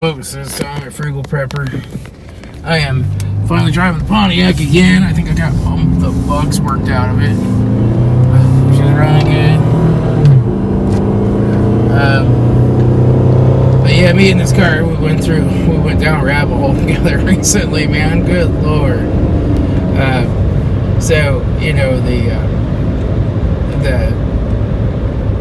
Folks, so I'm at Frugal Prepper. I am finally driving the Pontiac again. I think I got all the bugs worked out of it. She's running good. But yeah, me and this car, we went down a rabbit hole together recently, man. Good Lord. So, you know,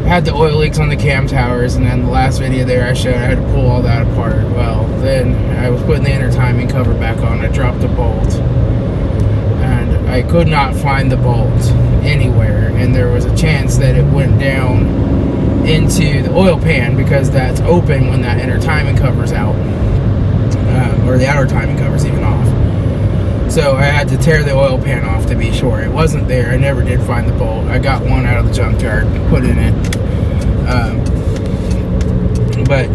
I had the oil leaks on the cam towers, and then the last video there I showed I had to pull all that apart. Well, then I was putting the inner timing cover back on. I dropped the bolt, and I could not find the bolt anywhere, and there was a chance that it went down into the oil pan because that's open when that inner timing cover's out, or the outer timing cover's even off. So I had to tear the oil pan off to be sure. It wasn't there. I never did find the bolt. I got one out of the junkyard, put in it. But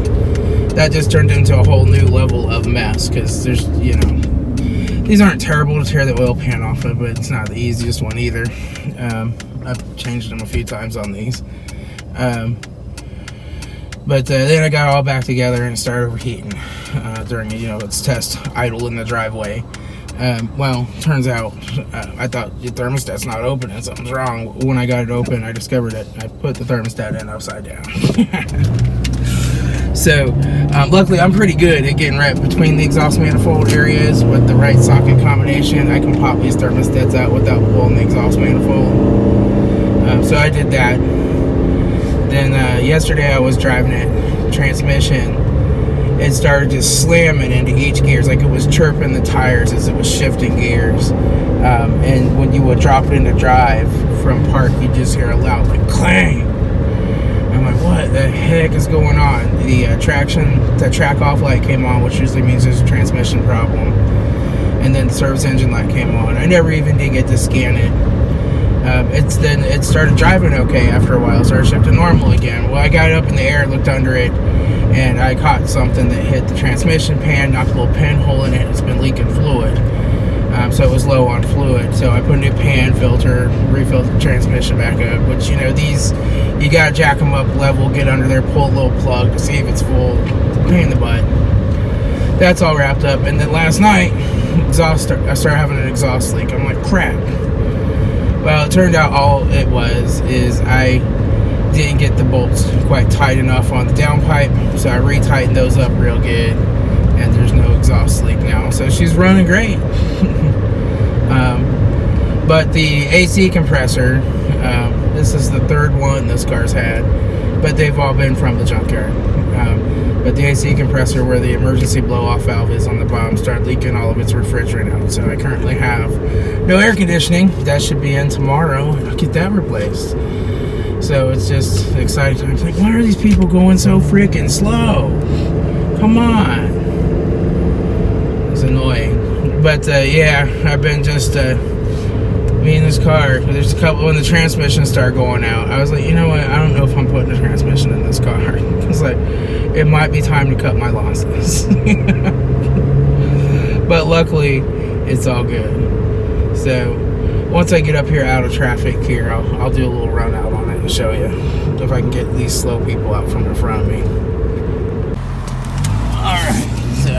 that just turned into a whole new level of mess because there's, you know, these aren't terrible to tear the oil pan off of, but it's not the easiest one either. I've changed them a few times on these. But then I got it all back together and it started overheating during, you know, its test idle in the driveway. Well, turns out I thought the thermostat's not open and something's wrong. When I got it open, I discovered that I put the thermostat in upside down. So, luckily I'm pretty good at getting right between the exhaust manifold areas with the right socket combination. I can pop these thermostats out without pulling the exhaust manifold. So I did that. Then yesterday I was driving it, transmission. It started just slamming into each gears, like it was chirping the tires as it was shifting gears. And when you would drop it into drive from park, you just hear a loud like clang. I'm like, what the heck is going on? The the track off light came on, which usually means there's a transmission problem. And then the service engine light came on. I never even did get to scan it. Then it started driving okay after a while. It started shifting normal again. Well, I got it up in the air, looked under it, and I caught something that hit the transmission pan, knocked a little pinhole in it. It's been leaking fluid, so it was low on fluid. So I put a new pan filter, refilled the transmission back up. Which, you know, these you gotta jack them up level, get under there, pull a little plug to see if it's full. Pain in the butt. That's all wrapped up. And then last night, I started having an exhaust leak. I'm like, crap. Well, it turned out all it was is I didn't get the bolts quite tight enough on the downpipe, so I retightened those up real good, and there's no exhaust leak now. So she's running great. But the AC compressor, this is the third one this car's had, but they've all been from the junkyard. But the AC compressor, where the emergency blow-off valve is on the bottom, started leaking all of its refrigerant out. So I currently have no air conditioning. That should be in tomorrow, and I'll get that replaced. So it's just exciting. I'm like, why are these people going so freaking slow? Come on. It's annoying. But yeah, I've been just me in this car. There's a couple when the transmission started going out. I was like, you know what? I don't know if I'm putting a transmission in this car. It's like, it might be time to cut my losses. But luckily, it's all good. So once I get up here out of traffic here, I'll do a little run out on it and show you if I can get these slow people out from in front of me. Alright, so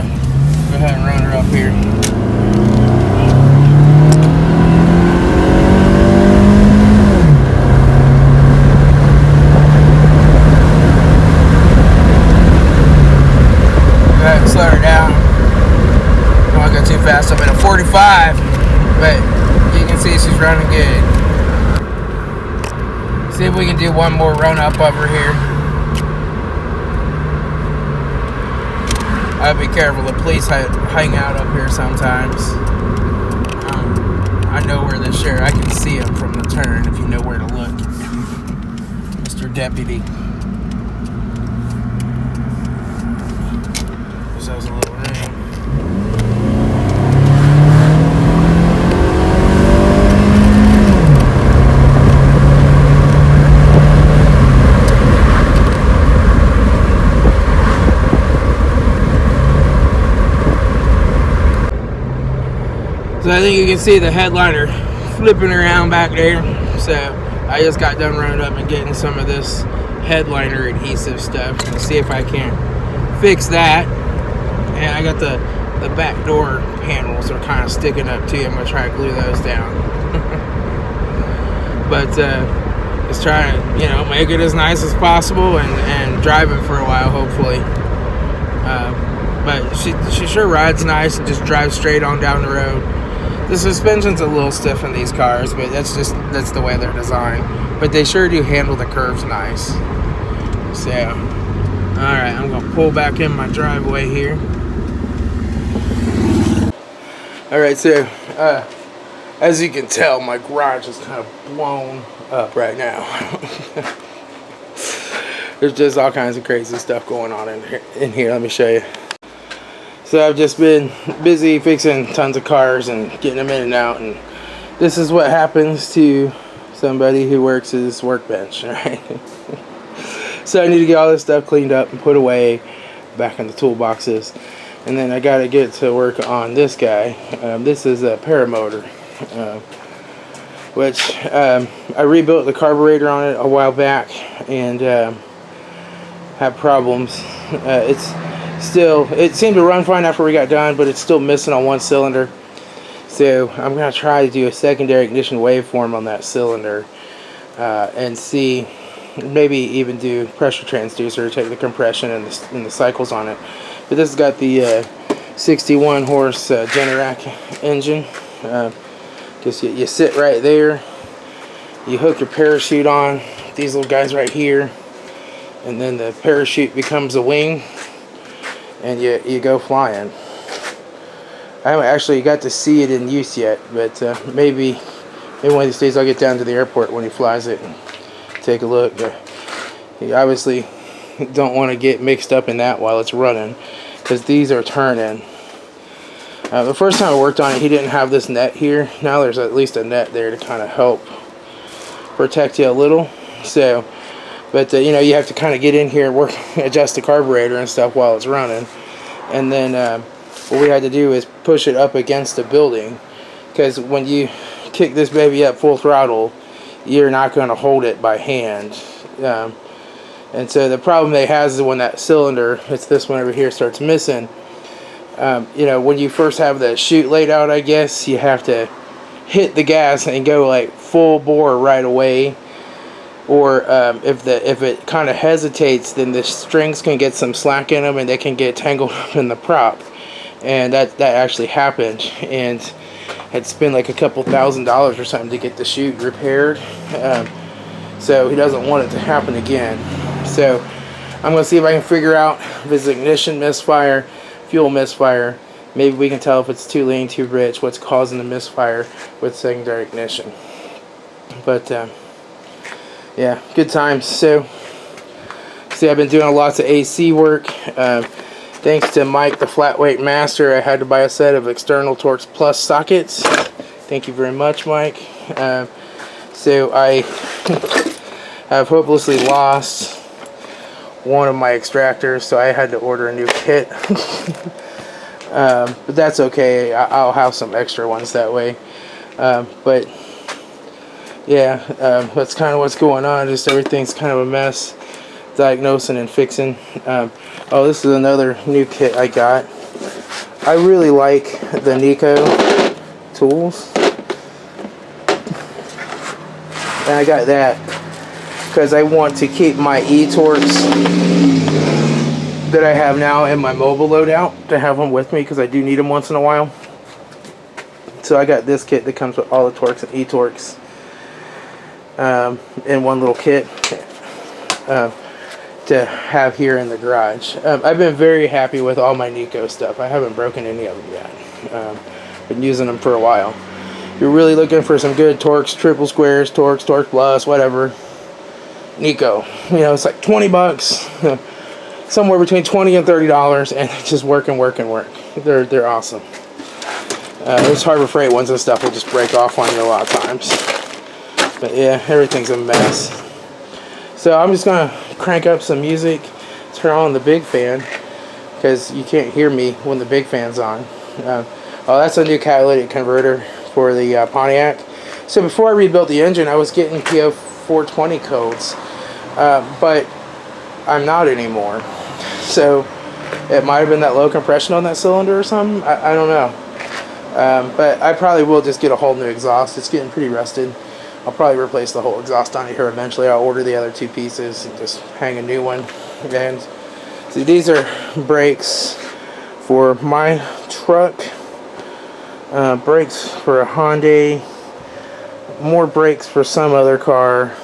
go ahead and run her up here. Go ahead and slow her down. Don't want to go too fast. I'm in a 45, but you can see she's running good. See if we can do one more run up over here. I'd be careful. The police hang out up here sometimes. I know where the sheriff. I can see him from the turn if you know where to look, Mr. Deputy. Just has a little ring. So I think you can see the headliner flipping around back there. So I just got done running up and getting some of this headliner adhesive stuff. Let's see if I can fix that. And I got the back door panels are kind of sticking up too. I'm gonna try to glue those down. But just trying to, you know, make it as nice as possible and drive it for a while, hopefully. But she sure rides nice and just drives straight on down the road. The suspension's a little stiff in these cars, but that's the way they're designed. But they sure do handle the curves nice. So, alright, I'm gonna pull back in my driveway here. Alright, so as you can tell, my garage is kind of blown up right now. There's just all kinds of crazy stuff going on in here. Let me show you. So I've just been busy fixing tons of cars and getting them in and out, and this is what happens to somebody who works his workbench, right? So I need to get all this stuff cleaned up and put away back in the toolboxes, and then I got to get to work on this guy. This is a paramotor, which I rebuilt the carburetor on it a while back and had problems. It seemed to run fine after we got done, but it's still missing on one cylinder. So I'm going to try to do a secondary ignition waveform on that cylinder and see, maybe even do pressure transducer, take the compression and the cycles on it. But this has got the 61 horse Generac engine. Just you sit right there, you hook your parachute on these little guys right here, and then the parachute becomes a wing, and you go flying. I haven't actually got to see it in use yet, but maybe one of these days I'll get down to the airport when he flies it and take a look. You obviously don't want to get mixed up in that while it's running, because these are turning. The first time I worked on it, he didn't have this net here. Now there's at least a net there to kind of help protect you a little. So, but you know, you have to kind of get in here and adjust the carburetor and stuff while it's running. And then what we had to do is push it up against the building, because when you kick this baby up full throttle, you're not going to hold it by hand. And so the problem they has is when that cylinder, it's this one over here, starts missing. You know, when you first have the chute laid out, I guess you have to hit the gas and go like full bore right away. Or if it kind of hesitates, then the strings can get some slack in them and they can get tangled up in the prop. And that actually happened, and it's been like a couple $1,000s or something to get the chute repaired. So he doesn't want it to happen again. So I'm going to see if I can figure out if it's ignition misfire, fuel misfire. Maybe we can tell if it's too lean, too rich, what's causing the misfire with secondary ignition. But yeah, good times. So see, I've been doing lots of AC work. Thanks to Mike, the flatweight master, I had to buy a set of external Torx Plus sockets. Thank you very much, Mike. So I have hopelessly lost one of my extractors, so I had to order a new kit. But that's okay. I'll have some extra ones that way. But yeah, that's kind of what's going on. Just everything's kind of a mess. Diagnosing and fixing. Oh, this is another new kit I got. I really like the Nico tools, and I got that because I want to keep my e-Torx that I have now in my mobile loadout, to have them with me because I do need them once in a while. So I got this kit that comes with all the Torx and e-Torx in one little kit to have here in the garage. I've been very happy with all my Nico stuff. I haven't broken any of them yet. Been using them for a while. If you're really looking for some good Torx, triple squares, Torx Plus, whatever, Nico. You know, it's like 20 bucks, somewhere between $20 and $30, and just work and work and work. They're awesome. Those Harbor Freight ones and stuff will just break off on you a lot of times. But yeah, everything's a mess. So I'm just gonna crank up some music, turn on the big fan, because you can't hear me when the big fan's on. Oh, that's a new catalytic converter for the Pontiac. So before I rebuilt the engine, I was getting PO 420 codes, but I'm not anymore. So It might have been that low compression on that cylinder or something. I don't know. But I probably will just get a whole new exhaust. It's getting pretty rusted. I'll probably replace the whole exhaust on it here eventually. I'll order the other 2 pieces and just hang a new one. And see, these are brakes for my truck, brakes for a Hyundai, more brakes for some other car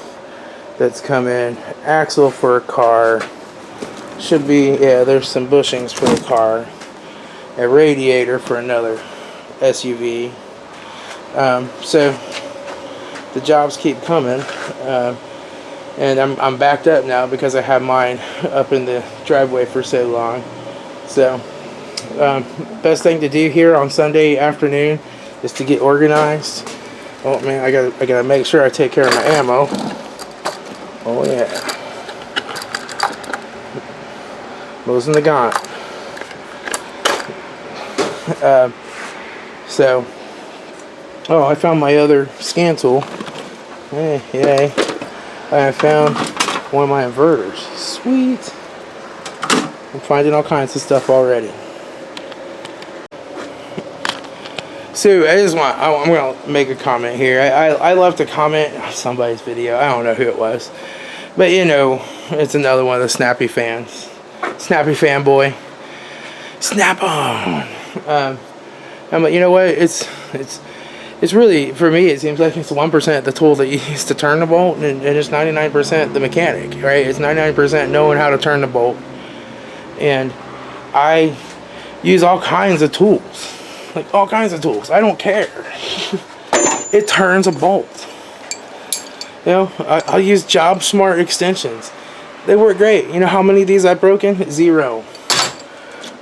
that's come in, axle for a car, should be, yeah, there's some bushings for a car, a radiator for another SUV. So the jobs keep coming, and I'm backed up now because I have mine up in the driveway for so long. So best thing to do here on Sunday afternoon is to get organized. Oh man, I gotta make sure I take care of my ammo. Oh yeah, losing the gun. So, oh, I found my other scan tool. Hey, yay! I found one of my inverters. Sweet. I'm finding all kinds of stuff already. So I'm gonna make a comment here. I love to comment on somebody's video. I don't know who it was, but you know, it's another one of the Snappy fans. Snappy fanboy. Snap on. I'm like, you know what? It's really, for me, it seems like it's 1% the tool that you use to turn the bolt, and it's 99% the mechanic, right? It's 99% knowing how to turn the bolt. And I use all kinds of tools. Like, all kinds of tools. I don't care. It turns a bolt. You know, I'll use Job Smart extensions. They work great. You know how many of these I've broken? 0.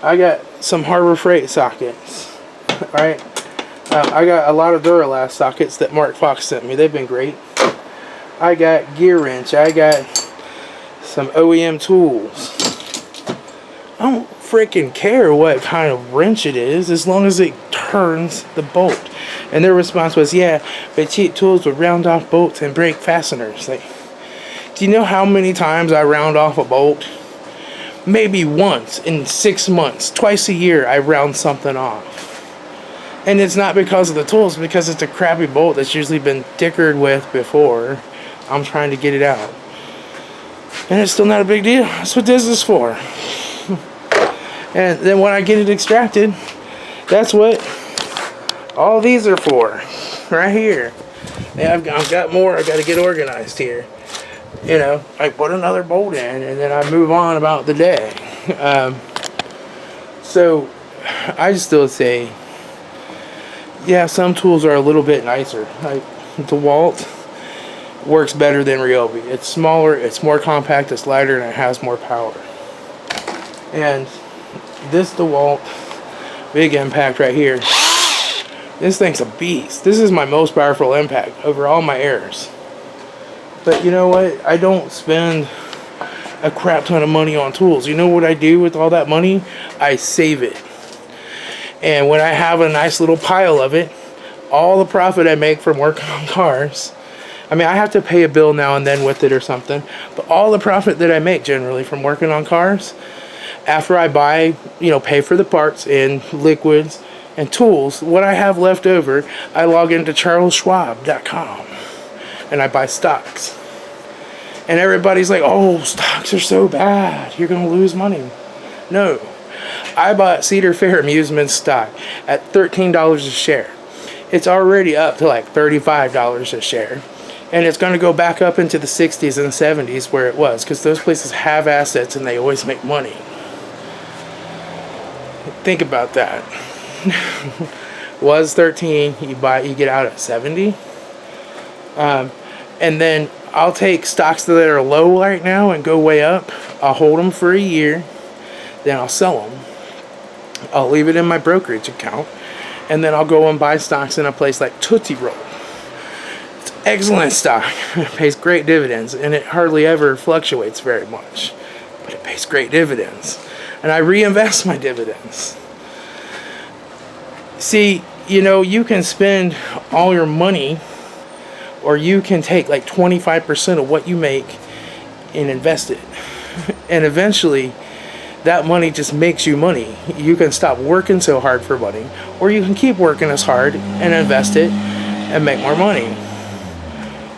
I got some Harbor Freight sockets. Alright? I got a lot of Duralast sockets that Mark Fox sent me. They've been great. I got gear wrench. I got some OEM tools. I don't freaking care what kind of wrench it is as long as it turns the bolt. And their response was, yeah, but cheap tools would round off bolts and break fasteners. Like, do you know how many times I round off a bolt? Maybe once in 6 months. Twice a year I round something off. And it's not because of the tools, because it's a crappy bolt that's usually been dickered with before. I'm trying to get it out. And it's still not a big deal. That's what this is for. And then when I get it extracted, that's what all these are for. Right here. And I've got more. I got to get organized here. You know, I put another bolt in and then I move on about the day. So I still say, yeah, some tools are a little bit nicer. Like DeWalt works better than Ryobi. It's smaller, it's more compact, it's lighter, and it has more power. And this DeWalt Big Impact right here, this thing's a beast. This is my most powerful impact over all my Airs. But you know what? I don't spend a crap ton of money on tools. You know what I do with all that money? I save it. And when I have a nice little pile of it, all the profit I make from working on cars, I mean, I have to pay a bill now and then with it or something, but all the profit that I make generally from working on cars, after I buy, you know, pay for the parts and liquids and tools, what I have left over, I log into charlesschwab.com and I buy stocks. And everybody's like, oh, stocks are so bad, you're going to lose money. No. I bought Cedar Fair Amusement stock at $13 a share. It's already up to like $35 a share. And it's going to go back up into the 60s and 70s where it was, because those places have assets and they always make money. Think about that. Was 13, you get out at 70. And then I'll take stocks that are low right now and go way up. I'll hold them for a year, then I'll sell them. I'll leave it in my brokerage account, and then I'll go and buy stocks in a place like Tootsie Roll. It's excellent stock. It pays great dividends, and it hardly ever fluctuates very much, but it pays great dividends, and I reinvest my dividends. See, you know, you can spend all your money, or you can take like 25% of what you make and invest it, and eventually that money just makes you money. You can stop working so hard for money, or you can keep working as hard and invest it and make more money.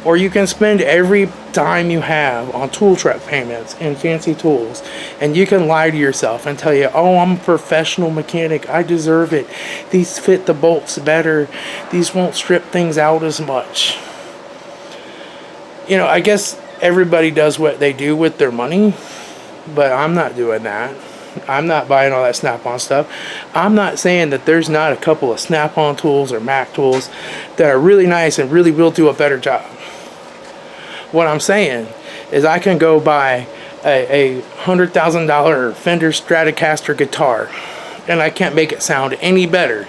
Or you can spend every dime you have on tool truck payments and fancy tools, and you can lie to yourself and tell you, oh, I'm a professional mechanic, I deserve it, these fit the bolts better, these won't strip things out as much. You know, I guess everybody does what they do with their money, but I'm not doing that. I'm not buying all that Snap-on stuff. I'm not saying that there's not a couple of Snap-on tools or Mac tools that are really nice and really will do a better job. What I'm saying is I can go buy a $100,000 Fender Stratocaster guitar, and I can't make it sound any better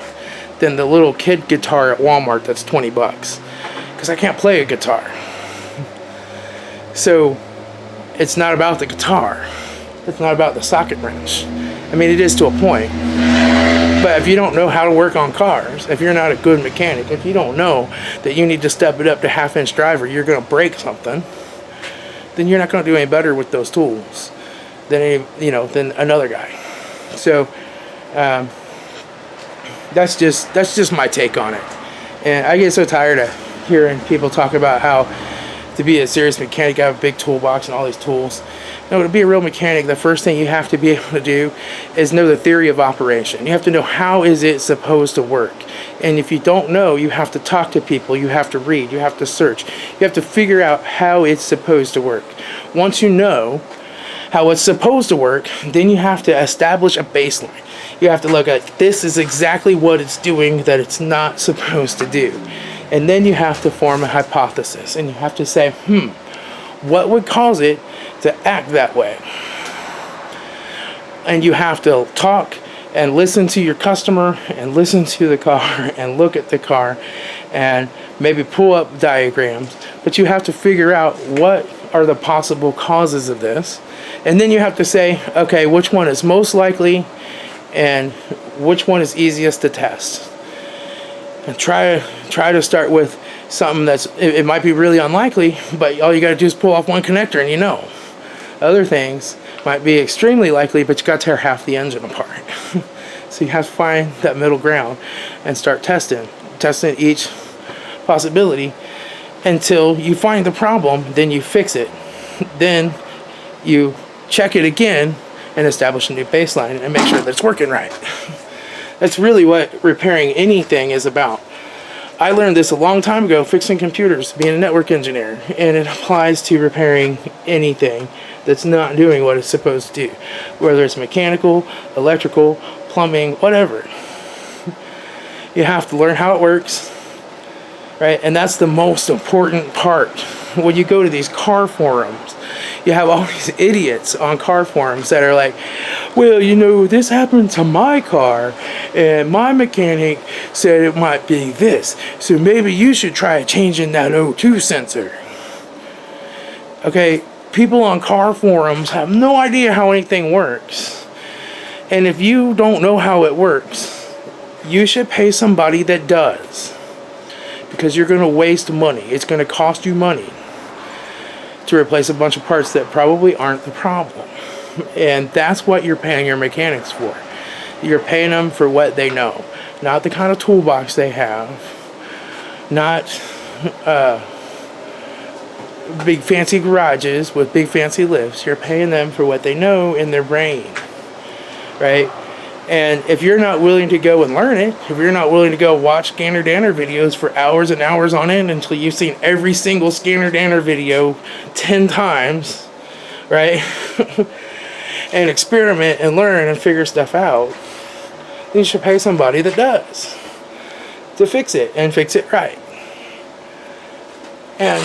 than the little kid guitar at Walmart that's 20 bucks, because I can't play a guitar. So it's not about the guitar. It's not about the socket wrench. I mean, it is to a point. But if you don't know how to work on cars, if you're not a good mechanic, if you don't know that you need to step it up to half-inch driver, you're going to break something, then you're not going to do any better with those tools than than another guy. So that's just my take on it. And I get so tired of hearing people talk about how to be a serious mechanic, I have a big toolbox and all these tools. No, to be a real mechanic, the first thing you have to be able to do is know the theory of operation. You have to know how is it supposed to work. And if you don't know, you have to talk to people, you have to read, you have to search. You have to figure out how it's supposed to work. Once you know how it's supposed to work, then you have to establish a baseline. You have to look at, this is exactly what it's doing that it's not supposed to do. And then you have to form a hypothesis, and you have to say, what would cause it to act that way? And you have to talk and listen to your customer and listen to the car and look at the car and maybe pull up diagrams. But you have to figure out what are the possible causes of this. And then you have to say, okay, which one is most likely and which one is easiest to test. And try to start with something that's, it might be really unlikely, but all you got to do is pull off one connector and you know. Other things might be extremely likely, but you got to tear half the engine apart. So you have to find that middle ground and start testing each possibility until you find the problem, then you fix it. Then you check it again and establish a new baseline and make sure that it's working right. That's really what repairing anything is about. I learned this a long time ago fixing computers, being a network engineer, and it applies to repairing anything that's not doing what it's supposed to do, whether it's mechanical, electrical, plumbing, whatever. You have to learn how it works, right? And that's the most important part. When you go to these car forums, you have all these idiots on car forums that are like, well, you know, this happened to my car and my mechanic said it might be this, so maybe you should try changing that O2 sensor. Okay, people on car forums have no idea how anything works. And if you don't know how it works, you should pay somebody that does, because you're going to waste money. It's going to cost you money to replace a bunch of parts that probably aren't the problem. And that's what you're paying your mechanics for. You're paying them for what they know, not the kind of toolbox they have, not big fancy garages with big fancy lifts. You're paying them for what they know in their brain, right? And if you're not willing to go and learn it, if you're not willing to go watch Scanner Danner videos for hours and hours on end until you've seen every single Scanner Danner video 10 times, right? And experiment and learn and figure stuff out, then you should pay somebody that does to fix it and fix it right. And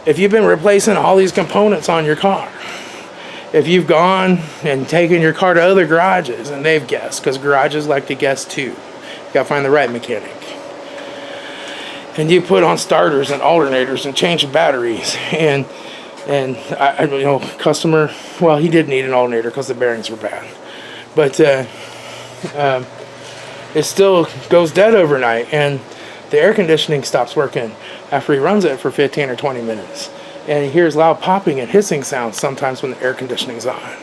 if you've been replacing all these components on your car, if you've gone and taken your car to other garages and they've guessed, because garages like to guess too, you gotta find the right mechanic, and you put on starters and alternators and change batteries, and I you know, customer, well, he did need an alternator because the bearings were bad, but it still goes dead overnight, and the air conditioning stops working after he runs it for 15 or 20 minutes. And he hears loud popping and hissing sounds sometimes when the air conditioning's on.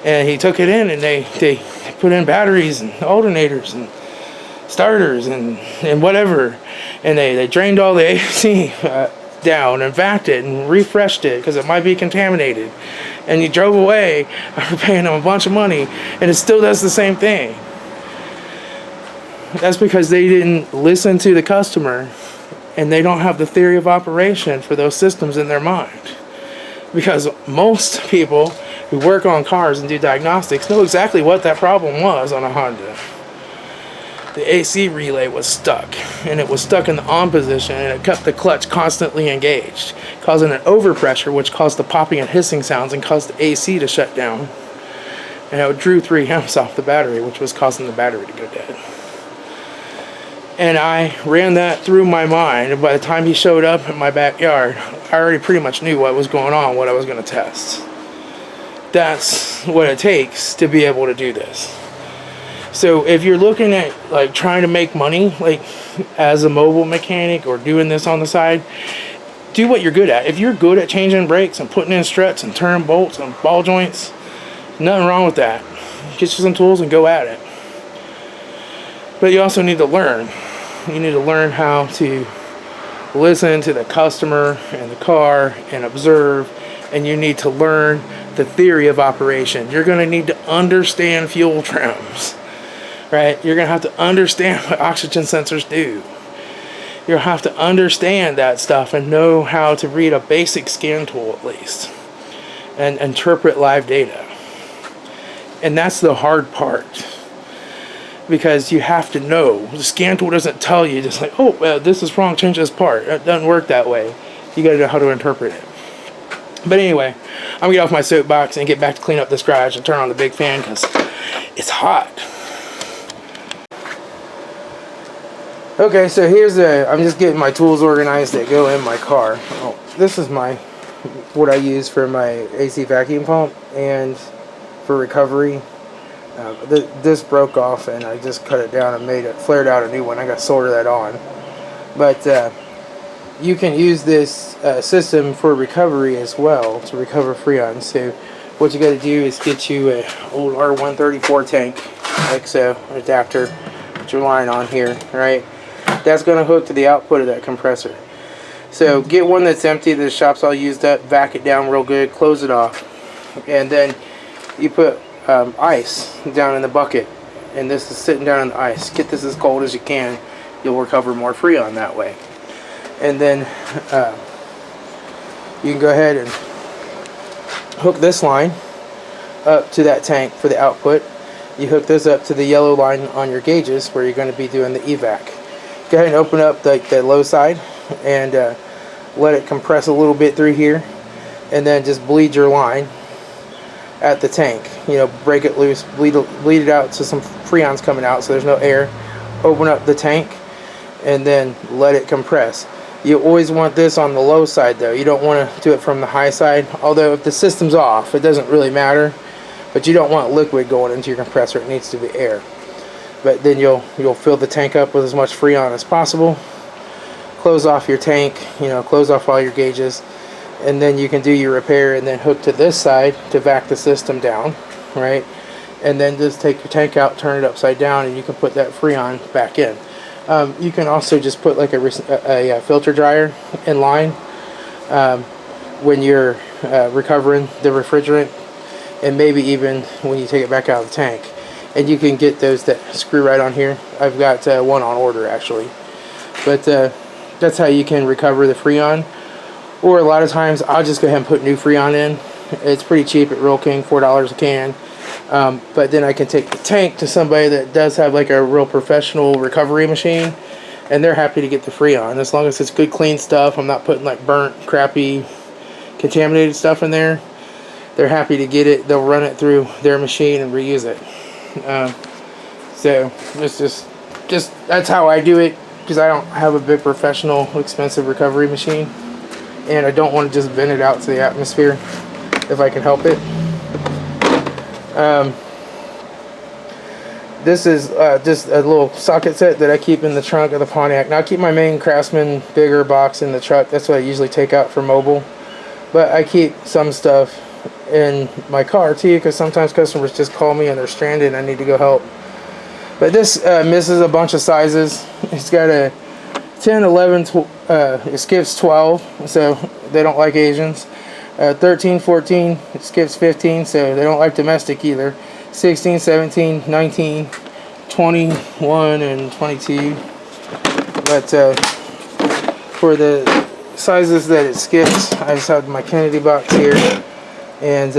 And he took it in, and they put in batteries and alternators and starters and whatever, and they drained all the AC down and vacked it and refreshed it because it might be contaminated. And he drove away after paying him a bunch of money, and it still does the same thing. That's because they didn't listen to the customer, and they don't have the theory of operation for those systems in their mind. Because most people who work on cars and do diagnostics know exactly what that problem was on a Honda. The AC relay was stuck, and it was stuck in the on position, and it kept the clutch constantly engaged, causing an overpressure, which caused the popping and hissing sounds and caused the AC to shut down. And it drew 3 amps off the battery, which was causing the battery to go dead. And I ran that through my mind, and by the time he showed up in my backyard, I already pretty much knew what was going on, what I was going to test. That's what it takes to be able to do this. So if you're looking at like trying to make money, like as a mobile mechanic or doing this on the side, do what you're good at. If you're good at changing brakes and putting in struts and turning bolts and ball joints, nothing wrong with that. Get you some tools and go at it. But you also need to learn. You need to learn how to listen to the customer and the car and observe, and you need to learn the theory of operation. You're going to need to understand fuel trims. Right? You're going to have to understand what oxygen sensors do. You'll have to understand that stuff and know how to read a basic scan tool at least and interpret live data. And that's the hard part, because you have to know. The scan tool doesn't tell you just like, oh, well, this is wrong, change this part. It doesn't work that way. You got to know how to interpret it. But anyway, I'm going to get off my soapbox and get back to clean up this garage and turn on the big fan because it's hot. Okay, so I'm just getting my tools organized that go in my car. Oh, this is what I use for my AC vacuum pump and for recovery. This broke off, and I just cut it down and flared out a new one. I got to solder that on. But you can use this system for recovery as well, to recover Freon. So what you got to do is get you an old R134 tank, like so, an adapter, put your line on here, right? That's going to hook to the output of that compressor. So get one that's empty, the shop's all used up, vac it down real good, close it off, and then you put ice down in the bucket, and this is sitting down in the ice. Get this as cold as you can. You'll recover more Freon that way. And then you can go ahead and hook this line up to that tank for the output. You hook this up to the yellow line on your gauges where you're going to be doing the evac. Go ahead and open up the low side and let it compress a little bit through here, and then just bleed your line at the tank. You know, break it loose, bleed it out so some Freon's coming out so there's no air. Open up the tank and then let it compress. You always want this on the low side though. You don't want to do it from the high side, although if the system's off it doesn't really matter, but you don't want liquid going into your compressor. It needs to be air. But then you'll fill the tank up with as much Freon as possible. Close off your tank, close off all your gauges, and then you can do your repair and then hook to this side to vac the system down, right? And then just take your tank out, turn it upside down, and you can put that Freon back in. You can also just put like a filter dryer in line when you're recovering the refrigerant, and maybe even when you take it back out of the tank. And you can get those that screw right on here. I've got one on order actually. But that's how you can recover the Freon. Or a lot of times I'll just go ahead and put new Freon in. It's pretty cheap at Real King, $4 a can. But then I can take the tank to somebody that does have like a real professional recovery machine, and they're happy to get the Freon. As long as it's good clean stuff, I'm not putting like burnt, crappy, contaminated stuff in there. They're happy to get it. They'll run it through their machine and reuse it. So it's just that's how I do it, because I don't have a big professional expensive recovery machine, and I don't want to just vent it out to the atmosphere if I can help it. This is just a little socket set that I keep in the trunk of the Pontiac. Now I keep my main Craftsman bigger box in the truck. That's what I usually take out for mobile, but I keep some stuff in my car too, because sometimes customers just call me and they're stranded and I need to go help. But this misses a bunch of sizes. It's got a 10, 11, it skips 12, so they don't like Asians. 13, 14, it skips 15, so they don't like domestic either. 16, 17, 19, 21, and 22. But for the sizes that it skips, I just have my Kennedy box here. And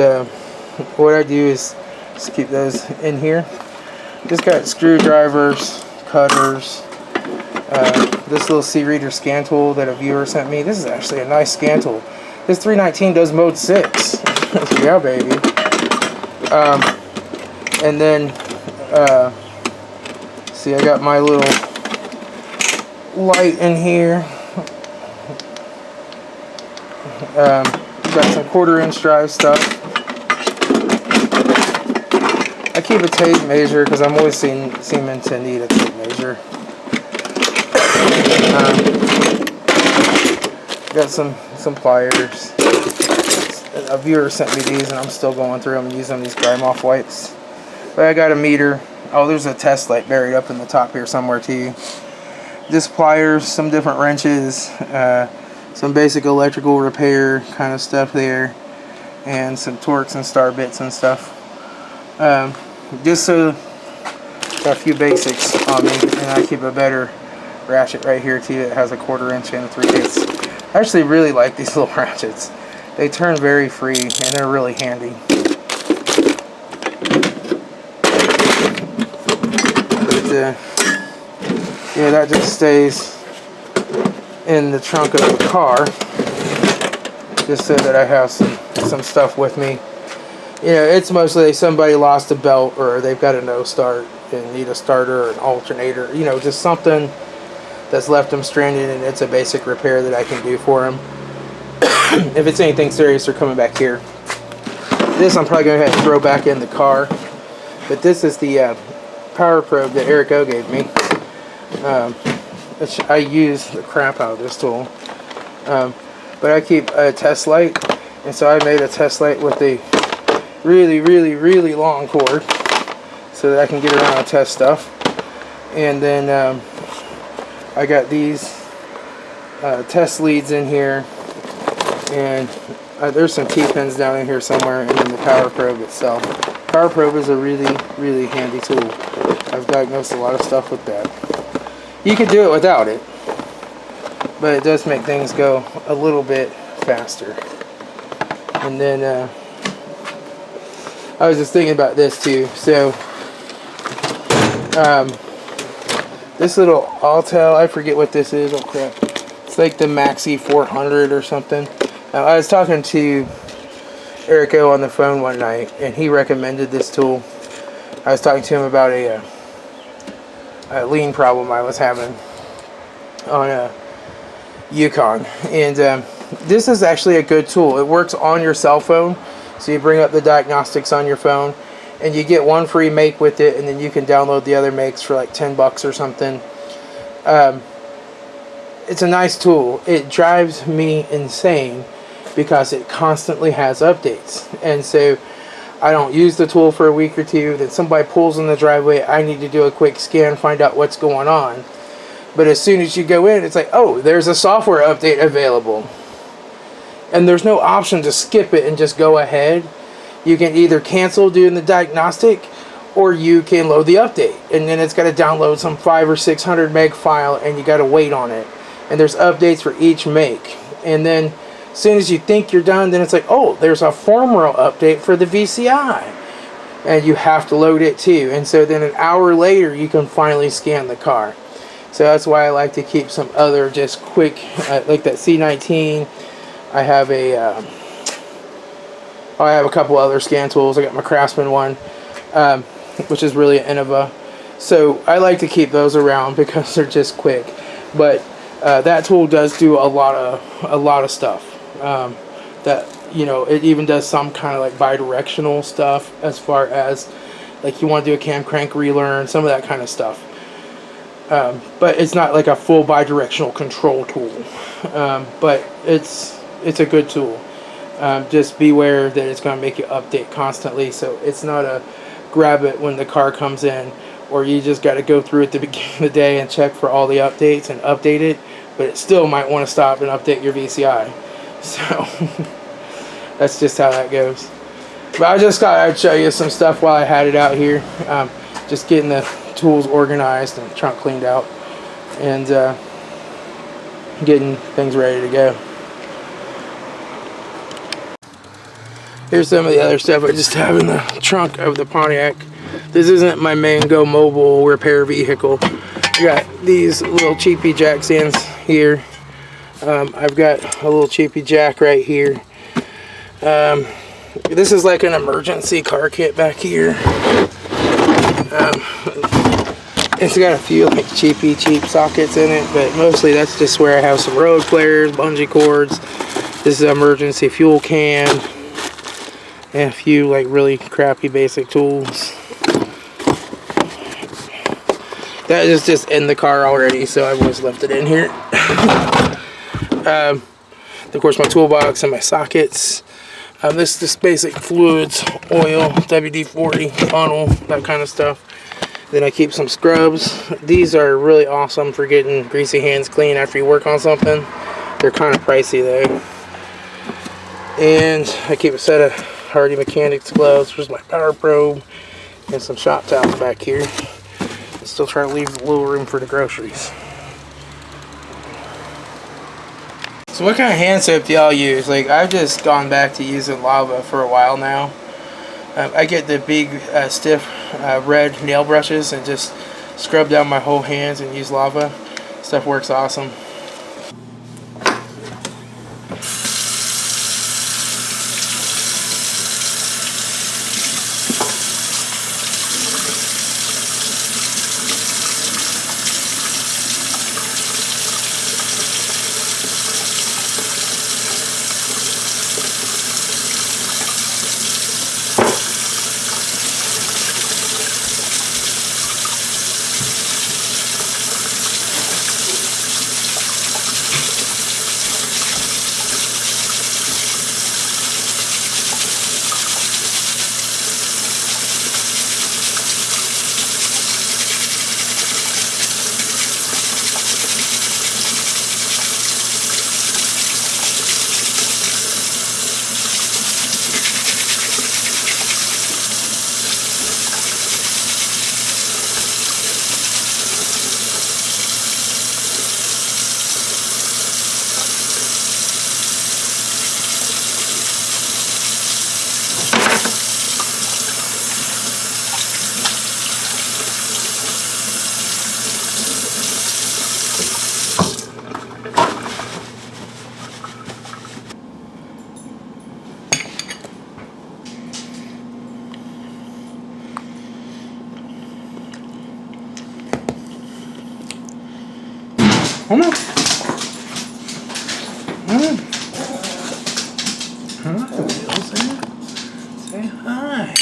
what I do is just keep those in here. Just got screwdrivers, cutters, this little C-reader scan tool that a viewer sent me. This is actually a nice scan tool. This 319 does mode 6. Yeah, baby. And then, see, I got my little light in here. Got some 1/4-inch drive stuff. I keep a tape measure because I'm always seeming to need a tape measure. Got some pliers. A viewer sent me these and I'm still going through them and using these grime off wipes. But I got a meter. Oh, there's a test light buried up in the top here somewhere too. Just pliers, some different wrenches, some basic electrical repair kind of stuff there, and some Torx and star bits and stuff. Just so got a few basics on me, and I keep a better ratchet right here too. It has a 1/4-inch and a 3/8. I actually really like these little ratchets. They turn very free and they're really handy. But, yeah, that just stays in the trunk of the car, just so that I have some stuff with me. You know, it's mostly somebody lost a belt or they've got a no start and need a starter or an alternator. You know, just something that's left them stranded, and it's a basic repair that I can do for them. If it's anything serious, they're coming back here. This I'm probably going to have to throw back in the car. But this is the power probe that Eric O gave me. I use the crap out of this tool. But I keep a test light, and so I made a test light with a really long cord so that I can get around and test stuff. And then I got these test leads in here, and there's some T-pins down in here somewhere, and then the power probe itself. Power probe is a really handy tool. I've diagnosed a lot of stuff with that. You could do it without it, but it does make things go a little bit faster. And then I was just thinking about this too. So this little Altel, I forget what this is. Oh crap! It's like the Maxi 400 or something. I was talking to Eric O on the phone one night, and he recommended this tool. I was talking to him about a lean problem I was having on a Yukon, and this is actually a good tool. It works on your cell phone, so you bring up the diagnostics on your phone, and you get one free make with it, and then you can download the other makes for like $10 or something. It's a nice tool. It drives me insane because it constantly has updates, and so I don't use the tool for a week or two, then somebody pulls in the driveway, I need to do a quick scan, find out what's going on. But as soon as you go in, it's like, oh, there's a software update available. And there's no option to skip it and just go ahead. You can either cancel doing the diagnostic, or you can load the update. And then it's got to download some 500 or 600 meg file, and you got to wait on it. And there's updates for each make. And then as soon as you think you're done, then it's like, oh, there's a firmware update for the VCI. And you have to load it too. And so then an hour later, you can finally scan the car. So that's why I like to keep some other just quick, like that C19. I have a couple other scan tools. I got my Craftsman one, which is really an Innova. So I like to keep those around because they're just quick. But that tool does do a lot of stuff. That, you know, it even does some kind of like bi-directional stuff, as far as like you want to do a cam crank relearn, some of that kind of stuff. But it's not like a full bi-directional control tool. But it's a good tool. Just beware that it's going to make you update constantly. So it's not a grab it when the car comes in, or you just got to go through at the beginning of the day and check for all the updates and update it. But it still might want to stop and update your VCI. So that's just how that goes. But I just thought I'd show you some stuff while I had it out here. Just getting the tools organized and the trunk cleaned out, and getting things ready to go. Here's some of the other stuff I just have in the trunk of the Pontiac. This isn't my main Go Mobile repair vehicle. I got these little cheapy jack stands here. I've got a little cheapy jack right here. This is like an emergency car kit back here. It's got a few like cheap sockets in it, but mostly that's just where I have some road flares, bungee cords. This is an emergency fuel can, and a few like really crappy basic tools. That is just in the car already, so I've always left it in here. Of course, my toolbox and my sockets. This is just basic fluids, oil, WD-40, funnel, that kind of stuff. Then I keep some scrubs. These are really awesome for getting greasy hands clean after you work on something. They're kind of pricey though. And I keep a set of Hardy Mechanics gloves. Here's my power probe and some shop towels back here. Still try to leave a little room for the groceries. So what kind of hand soap do y'all use? Like, I've just gone back to using Lava for a while now. I get the big stiff red nail brushes and just scrub down my whole hands and use Lava. Stuff works awesome. Come on. Hi, say hi.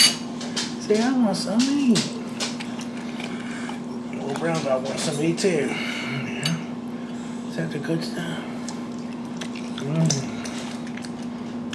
Say I want some meat. Little brown dog wants some meat too. Yeah. Is that the good stuff?